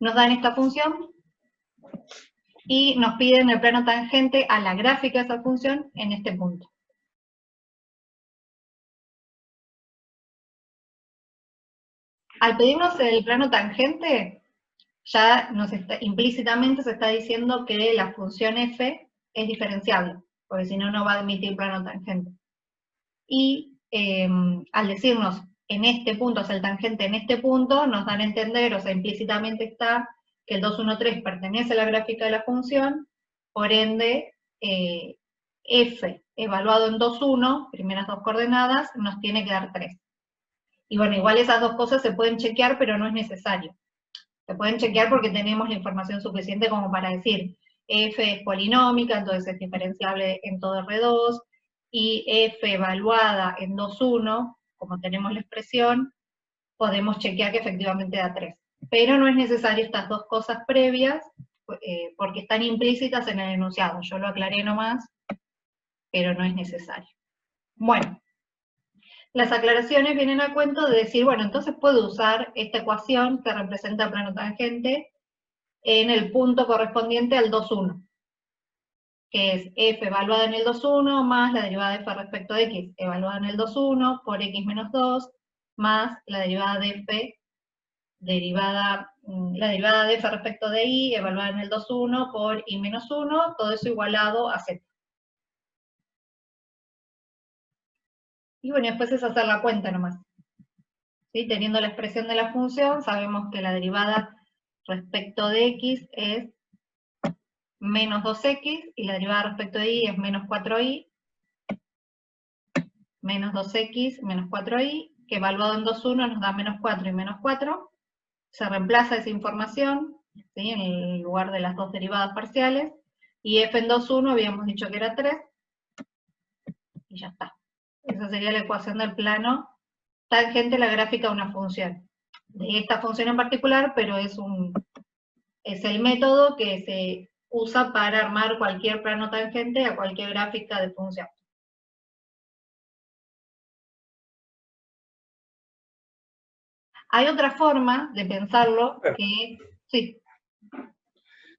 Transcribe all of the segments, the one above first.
nos dan esta función y nos piden el plano tangente a la gráfica de esa función en este punto. Al pedirnos el plano tangente, ya implícitamente se está diciendo que la función f es diferenciable, porque si no, no va a admitir plano tangente. Y al decirnos en este punto, o sea, el tangente en este punto, nos dan a entender, o sea, implícitamente está que el 2, 1, 3 pertenece a la gráfica de la función, por ende, f evaluado en 2, 1, primeras dos coordenadas, nos tiene que dar 3. Y bueno, igual esas dos cosas se pueden chequear, pero no es necesario. Se pueden chequear porque tenemos la información suficiente como para decir, f es polinómica, entonces es diferenciable en todo R2, y f evaluada en 2, 1, como tenemos la expresión, podemos chequear que efectivamente da 3. Pero no es necesario estas dos cosas previas, porque están implícitas en el enunciado. Yo lo aclaré nomás, pero no es necesario. Bueno, las aclaraciones vienen a cuento de decir, bueno, entonces puedo usar esta ecuación que representa el plano tangente en el punto correspondiente al 2, 1, que es f evaluada en el 2, 1 más la derivada de f respecto de x evaluada en el 2, 1 por x menos 2 más la derivada de f la derivada de f respecto de y evaluada en el 2, 1 por y menos 1, todo eso igualado a z. Y bueno, después es hacer la cuenta nomás. ¿Sí? Teniendo la expresión de la función, sabemos que la derivada respecto de x es menos 2x, y la derivada respecto de y es menos 4y, menos 2x menos 4y, que evaluado en 2, 1 nos da menos 4 y menos 4. Se reemplaza esa información, ¿sí?, en el lugar de las dos derivadas parciales, y f en 2, 1 habíamos dicho que era 3, y ya está. Esa sería la ecuación del plano tangente a la gráfica de una función. De esta función en particular, pero es el método que se usa para armar cualquier plano tangente a cualquier gráfica de función. Hay otra forma de pensarlo que, sí.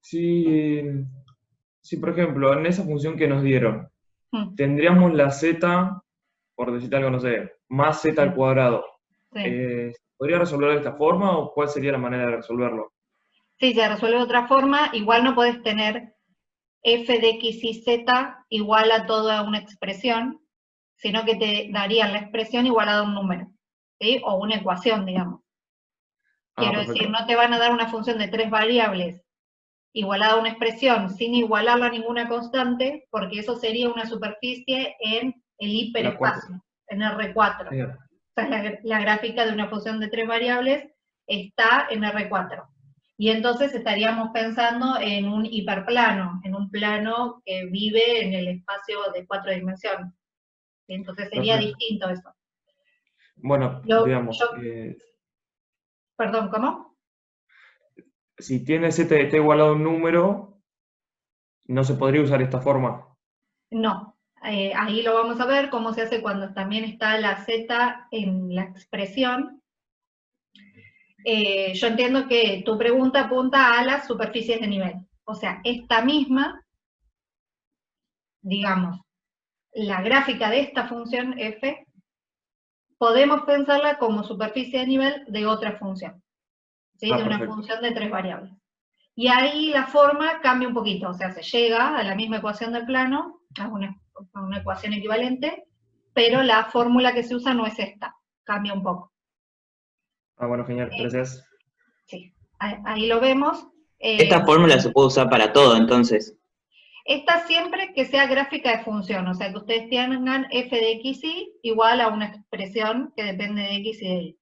Si, por ejemplo, en esa función que nos dieron, tendríamos la z, por decirte algo, no sé, más z al cuadrado. Sí. ¿Podría resolverlo de esta forma o cuál sería la manera de resolverlo? Sí, se resuelve de otra forma. Igual no podés tener f de x y z igual a toda una expresión, sino que te darían la expresión igualada a un número, ¿sí? O una ecuación, digamos. Quiero decir, no te van a dar una función de 3 variables igualada a una expresión sin igualarla a ninguna constante, porque eso sería una superficie en el hiperespacio, en R4. Sí. O sea, la gráfica de una función de 3 variables está en R4. Y entonces estaríamos pensando en un hiperplano, en un plano que vive en el espacio de 4 dimensiones. Entonces sería distinto eso. Bueno, digamos... Perdón, ¿cómo? Si tiene z está igualado a un número, ¿no se podría usar esta forma? No, ahí lo vamos a ver cómo se hace cuando también está la z en la expresión. Yo entiendo que tu pregunta apunta a las superficies de nivel. O sea, esta misma, digamos, la gráfica de esta función f, podemos pensarla como superficie de nivel de otra función, ¿sí? De una función de 3 variables. Y ahí la forma cambia un poquito, o sea, se llega a la misma ecuación del plano, a una ecuación equivalente, pero la fórmula que se usa no es esta, cambia un poco. Ah, bueno, genial, gracias. Sí, ahí lo vemos. Esta fórmula se puede usar para todo, entonces. Esta siempre que sea gráfica de función, o sea, que ustedes tengan f de x y igual a una expresión que depende de x y de y.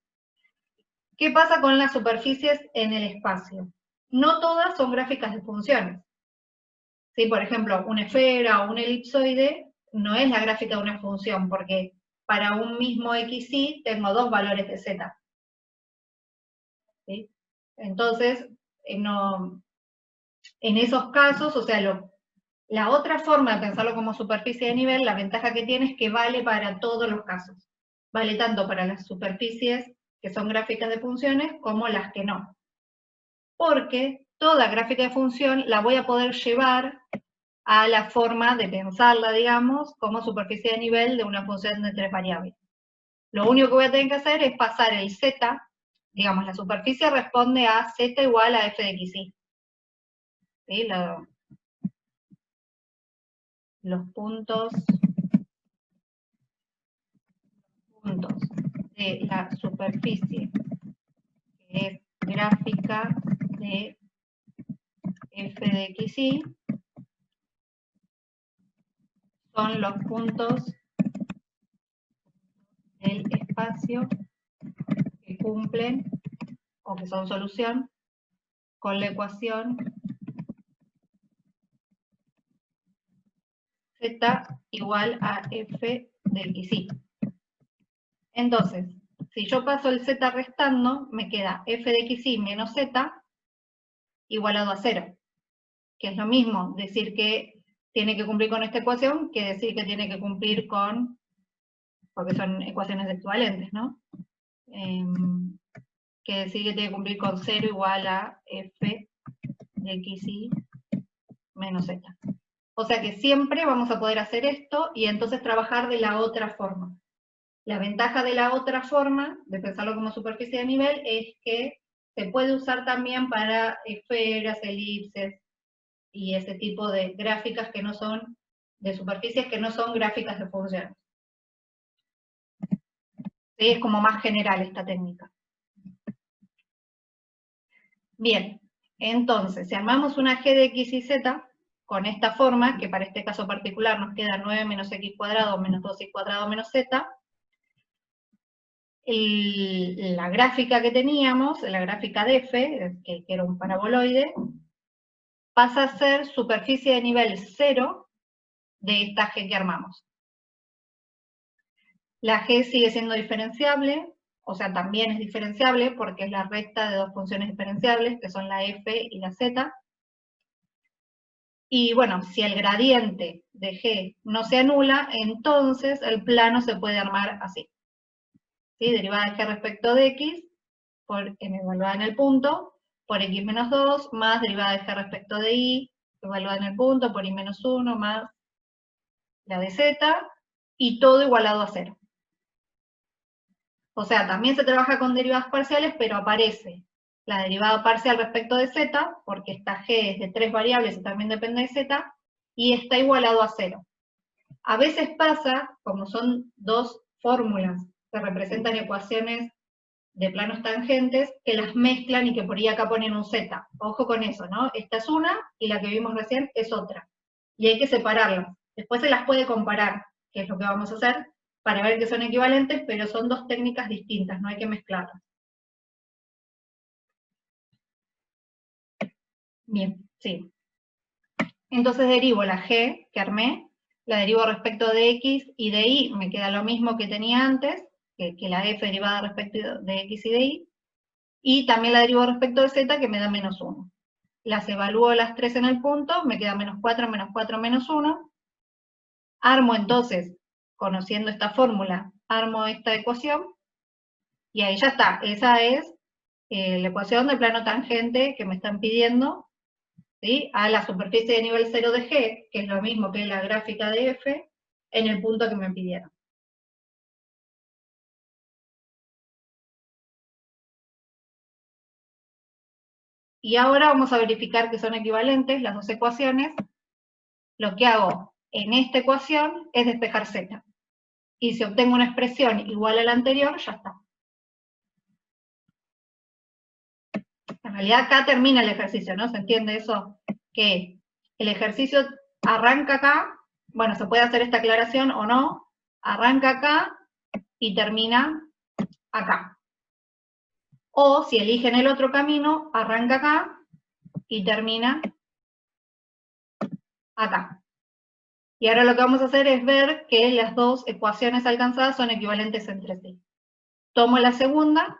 ¿Qué pasa con las superficies en el espacio? No todas son gráficas de funciones. ¿Sí? Por ejemplo, una esfera o un elipsoide no es la gráfica de una función, porque para un mismo xy tengo dos valores de z. ¿Sí? Entonces, en esos casos, o sea, la otra forma de pensarlo como superficie de nivel, la ventaja que tiene es que vale para todos los casos. Vale tanto para las superficies que son gráficas de funciones como las que no. porque toda gráfica de función la voy a poder llevar a la forma de pensarla, digamos, como superficie de nivel de una función de 3 variables. Lo único que voy a tener que hacer es pasar el z, digamos, la superficie responde a z igual a f de xy. ¿Sí? Los puntos de la superficie, que es gráfica de f de xy, son los puntos del espacio que cumplen o que son solución con la ecuación z igual a f de xy. Entonces, si yo paso el z restando, me queda f de xy menos z igualado a 0, que es lo mismo decir que tiene que cumplir con esta ecuación que decir que tiene que cumplir con, porque son ecuaciones equivalentes, ¿no? Que decir que tiene que cumplir con 0 igual a f de xy menos z. O sea que siempre vamos a poder hacer esto y entonces trabajar de la otra forma. La ventaja de la otra forma, de pensarlo como superficie de nivel, es que se puede usar también para esferas, elipses y ese tipo de gráficas que no son, de superficies que no son gráficas de funciones. ¿Sí? Es como más general esta técnica. Bien, entonces, si armamos una g de x y z, con esta forma, que para este caso particular nos queda 9 menos x cuadrado menos 2y cuadrado menos z, la gráfica que teníamos, la gráfica de f, que era un paraboloide, pasa a ser superficie de nivel 0 de esta g que armamos. La g sigue siendo diferenciable, o sea, también es diferenciable porque es la resta de dos funciones diferenciables, que son la f y la z. Y bueno, si el gradiente de g no se anula, entonces el plano se puede armar así. ¿Sí? Derivada de g respecto de x, por m evaluada en el punto, por x menos 2, más derivada de g respecto de y, evaluada en el punto, por y menos 1, más la de z, y todo igualado a 0. O sea, también se trabaja con derivadas parciales, pero aparece la derivada parcial respecto de z, porque esta g es de 3 variables y también depende de z, y está igualado a 0. A veces pasa, como son dos fórmulas que representan ecuaciones de planos tangentes, que las mezclan y que por ahí acá ponen un z. Ojo con eso, ¿no? Esta es una y la que vimos recién es otra. Y hay que separarlas. Después se las puede comparar, que es lo que vamos a hacer, para ver que son equivalentes, pero son dos técnicas distintas, no hay que mezclarlas. Bien, sí. Entonces derivo la g que armé, la derivo respecto de x y de y, me queda lo mismo que tenía antes, que la f derivada respecto de x y de y también la derivo respecto de z, que me da menos 1. Las evalúo las tres en el punto, me queda menos 4, menos 1. Armo entonces, conociendo esta fórmula, armo esta ecuación, y ahí ya está. Esa es la ecuación del plano tangente que me están pidiendo, ¿sí? A la superficie de nivel 0 de G, que es lo mismo que la gráfica de F, en el punto que me pidieron. Y ahora vamos a verificar que son equivalentes las dos ecuaciones. Lo que hago en esta ecuación es despejar z. Y si obtengo una expresión igual a la anterior, ya está. En realidad acá termina el ejercicio, ¿no? ¿Se entiende eso? Que el ejercicio arranca acá, bueno, se puede hacer esta aclaración o no, arranca acá y termina acá. O si eligen el otro camino, arranca acá y termina acá. Y ahora lo que vamos a hacer es ver que las dos ecuaciones alcanzadas son equivalentes entre sí. Tomo la segunda,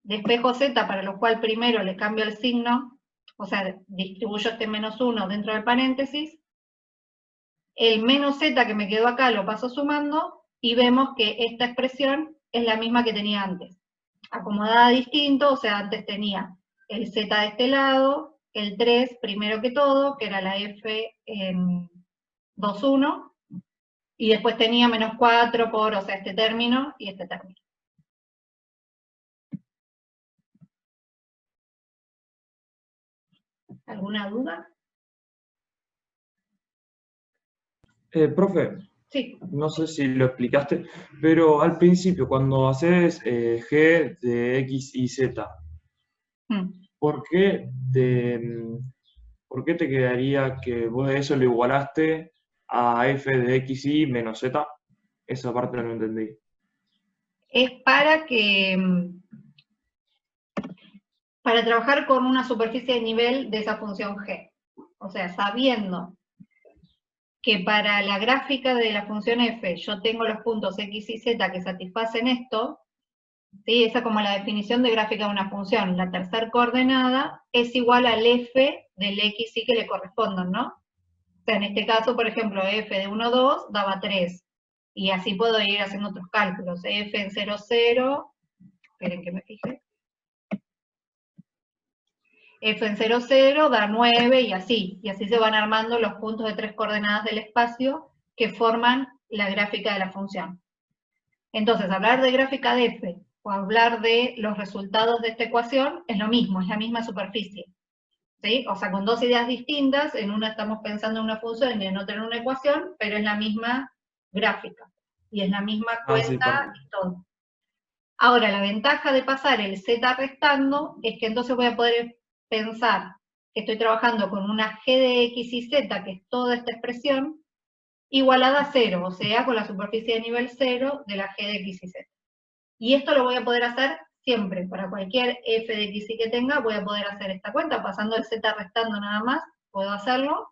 despejo z, para lo cual primero le cambio el signo, o sea, distribuyo este menos 1 dentro del paréntesis, el menos z que me quedó acá lo paso sumando, y vemos que esta expresión es la misma que tenía antes. acomodada distinto, o sea, antes tenía el z de este lado, el 3 primero que todo, que era la f en 2, 1, y después tenía menos 4 por, o sea, este término y este término. ¿Alguna duda? Profe, Sí. no sé si lo explicaste, pero al principio, cuando haces g de x y z, ¿por qué te quedaría que vos eso lo igualaste a f de x y menos z? Esa parte no lo entendí. Es para trabajar con una superficie de nivel de esa función g. O sea, sabiendo que para la gráfica de la función f yo tengo los puntos x y z que satisfacen esto, ¿sí? Esa es como la definición de gráfica de una función. La tercera coordenada es igual al f del x y que le correspondan, ¿no? O sea, en este caso, por ejemplo, f de 1, 2 daba 3. Y así puedo ir haciendo otros cálculos. F en 0, 0, esperen que me fije. F en 0, 0 da 9 y así se van armando los puntos de 3 coordenadas del espacio que forman la gráfica de la función. Entonces, hablar de gráfica de f o hablar de los resultados de esta ecuación es lo mismo, es la misma superficie. ¿Sí? O sea, con dos ideas distintas, en una estamos pensando en una función y en otra en una ecuación, pero es la misma gráfica. Y es la misma cuenta y todo. Ahora, la ventaja de pasar el z restando es que entonces voy a poder pensar que estoy trabajando con una g de x y z, que es toda esta expresión, igualada a 0, o sea, con la superficie de nivel 0 de la g de x y z. Y esto lo voy a poder hacer siempre, para cualquier f de x y que tenga, voy a poder hacer esta cuenta, pasando el z restando nada más, puedo hacerlo,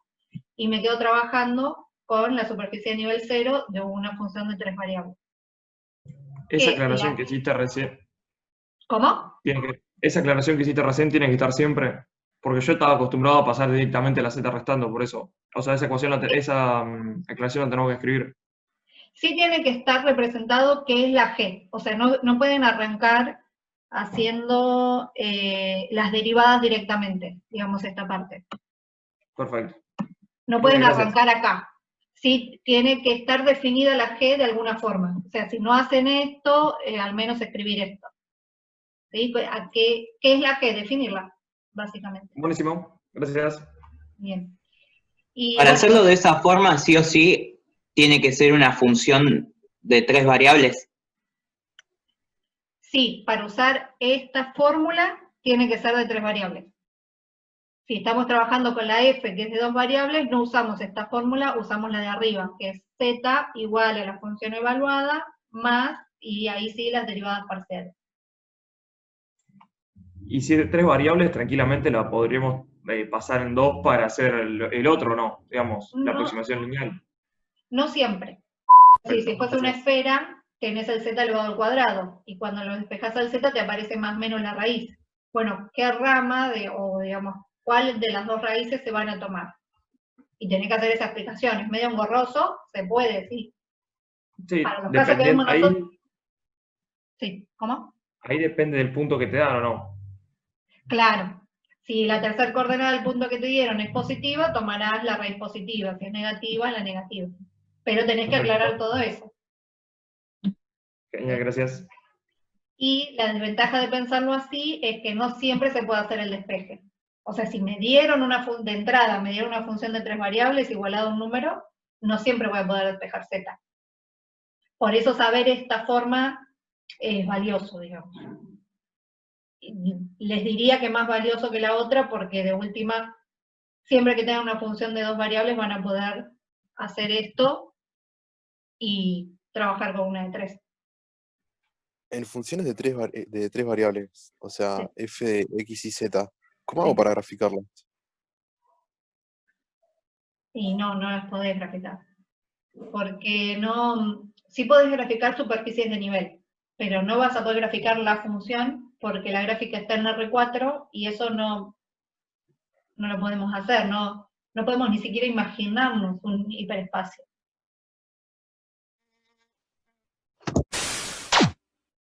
y me quedo trabajando con la superficie de nivel 0 de una función de 3 variables. Esa aclaración que hiciste recién. ¿Cómo? Esa aclaración que hiciste recién tiene que estar siempre, porque yo estaba acostumbrado a pasar directamente la z restando, por eso. O sea, esa aclaración la tenemos que escribir. Sí tiene que estar representado qué es la g, o sea, no pueden arrancar haciendo las derivadas directamente, digamos, esta parte. Perfecto. No pueden arrancar acá. Sí, tiene que estar definida la g de alguna forma. O sea, si no hacen esto, al menos escribir esto. ¿Sí? ¿Qué es la g? Definirla, básicamente. Buenísimo, gracias. Bien. Y, para hacerlo de esa forma, sí o sí, tiene que ser una función de 3 variables. Sí, para usar esta fórmula, tiene que ser de 3 variables. Si estamos trabajando con la f, que es de 2 variables, no usamos esta fórmula, usamos la de arriba, que es z igual a la función evaluada, más, y ahí sí, las derivadas parciales. Y si es de 3 variables, tranquilamente la podríamos pasar en 2 para hacer el otro, ¿no? Digamos, la aproximación lineal. No siempre. Sí, si fuese una esfera, tenés el z elevado al cuadrado, y cuando lo despejas al z te aparece más o menos la raíz. Bueno, ¿qué rama o digamos, cuál de las dos raíces se van a tomar? Y tenés que hacer esa explicación. Es medio engorroso, se puede, sí. Sí, para los casos que vemos nosotros. Sí, ¿cómo? Ahí depende del punto que te dan o no. Claro. Si la tercera coordenada del punto que te dieron es positiva, tomarás la raíz positiva. Si es negativa, la negativa. Pero tenés que aclarar todo eso. Genial, gracias. Y la desventaja de pensarlo así es que no siempre se puede hacer el despeje. O sea, si me dieron de entrada, me dieron una función de 3 variables igualada a un número, no siempre voy a poder despejar z. Por eso saber esta forma es valioso, digamos. Les diría que más valioso que la otra, porque de última, siempre que tengan una función de 2 variables van a poder hacer esto y trabajar con una de 3. En funciones de tres variables, o sea, Sí. f de x y z, ¿cómo hago para graficarlas? Y no las podés graficar. Porque sí podés graficar superficies de nivel, pero no vas a poder graficar la función porque la gráfica está en R4 y eso no lo podemos hacer, no podemos ni siquiera imaginarnos un hiperespacio.